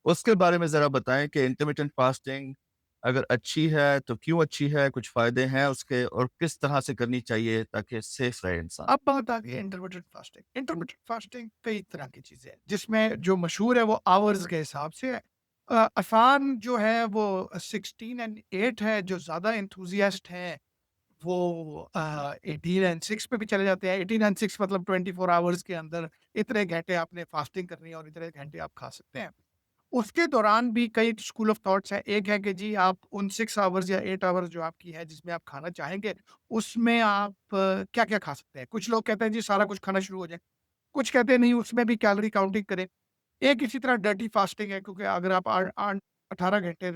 उसके बारे में ज़रा बताएँ कि इंटरमिटेंट फास्टिंग अगर अच्छी है, तो क्यों अच्छी है? कुछ फ़ायदे हैं उसके और किस तरह से करनी चाहिए ताकि सेफ रहे इंसान? अब बात आ गई है इंटरमिटेंट फास्टिंग। इंटरमिटेंट फास्टिंग कई तरह की चीज़ें हैं, जिसमें जो मशहूर है वो आवर्स के हिसाब से है। आसान जो है वो 16 एंड 8 है, जो ज़्यादा एंथुसियास्ट हैं वो 18 एंड 6 पे भी चले जाते हैं। 18 एंड 6 मतलब 24 आवर्स के अंदर इतने घंटे आपने फास्टिंग करनी है और इतने घंटे आप खा सकते हैं। उसके दौरान भी कई स्कूल ऑफ थॉट्स हैं। एक है कि जी आप उन 6 आवर्स या 8 आवर्स जो आपकी है जिसमें आप खाना चाहेंगे, उसमें आप क्या-क्या खा सकते हैं। कुछ लोग कहते हैं जी सारा कुछ खाना शुरू हो जाए। कुछ कहते हैं नहीं, उसमें भी कैलोरी काउंटिंग करें। एक इसी तरह डर्टी फास्टिंग है, क्योंकि अगर आप 18 घंटे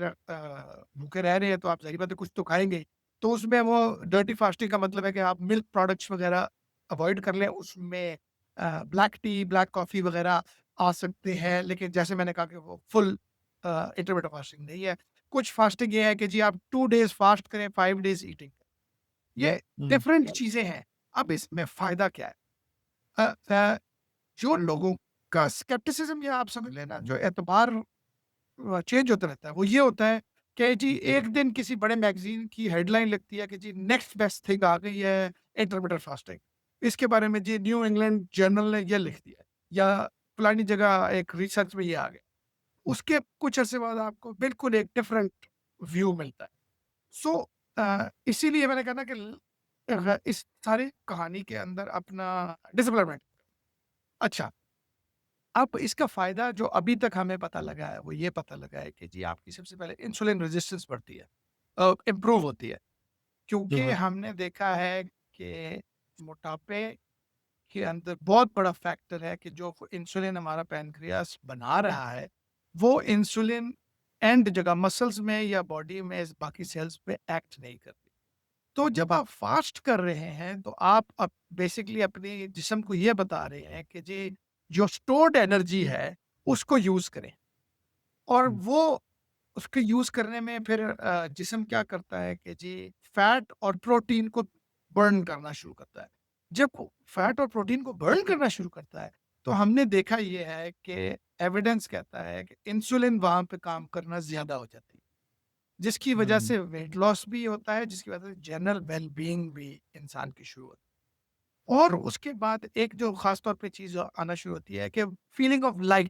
भूखे रह रहे हैं तो आप ज़ाहिर बात है कुछ तो खाएँगे ही। तो उसमें वो डर्टी फास्टिंग का मतलब है कि आप मिल्क प्रोडक्ट्स वगैरह अवॉइड कर लें। उसमें ब्लैक टी, ब्लैक कॉफ़ी वगैरह आ सकते हैं, लेकिन जैसे मैंने कहा कि वो फुल इंटरमिटेंट फास्टिंग नहीं है। कुछ फास्टिंग ये है कि जी आप 2 डेज़ फास्ट करें, 5 डेज़ ईटिंग। ये हुँ, डिफरेंट चीज़ें हैं। अब इसमें फ़ायदा क्या है? जो लोगों का स्केप्टिसिज्म, या आप समझ लेना जो एतबार चेंज होता रहता है, वो ये होता है कि जी एक दिन किसी बड़े मैगज़ीन की हेडलाइन लगती है कि जी नेक्स्ट बेस्ट थिंग आ गई है इंटरमिटेंट फास्टिंग। इसके बारे में जी न्यू इंग्लैंड जर्नल ने ये लिख दिया, या फलानी जगह एक रिसर्च में ये आ गया। उसके कुछ अरसे बाद आपको बिल्कुल एक डिफरेंट व्यू मिलता है। सो इसीलिए मैंने कहा ना कि इस सारी कहानी के अंदर अपना डिसिप्लिन। अच्छा, अब इसका फ़ायदा जो अभी तक हमें पता लगा है, वो ये पता लगा है कि जी आपकी सबसे पहले इंसुलिन रेज़िस्टेंस बढ़ती है, इम्प्रूव होती है। हुँ, क्योंकि हुँ, हमने देखा है कि मोटापे के अंदर बहुत बड़ा फैक्टर है कि जो इंसुलिन हमारा पैनक्रियास बना रहा है, वो इंसुलिन एंड जगह मसल्स में या बॉडी में बाकी सेल्स पे एक्ट नहीं करती। तो जब आप फास्ट कर रहे हैं, तो आप बेसिकली अपने जिस्म को ये बता रहे हैं कि जी जो स्टोर्ड एनर्जी है, उसको यूज़ करें। और हुँ, वो उसके यूज़ करने में फिर जिस्म क्या करता है कि जी फैट और प्रोटीन को बर्न करना शुरू करता है। जब वो फैट और प्रोटीन को बर्न करना शुरू करता है, तो हमने देखा ये है कि एविडेंस कहता है कि इंसुलिन वहाँ पे काम करना ज़्यादा हो जाती है। जिसकी वजह हुँ, से वेट लॉस भी होता है, जिसकी वजह से जनरल वेल-बीइंग भी इंसान की शुरू होती है। और उसके बाद एक जो ख़ास तौर पे चीज़ आना शुरू होती है कि फीलिंग ऑफ लाइट।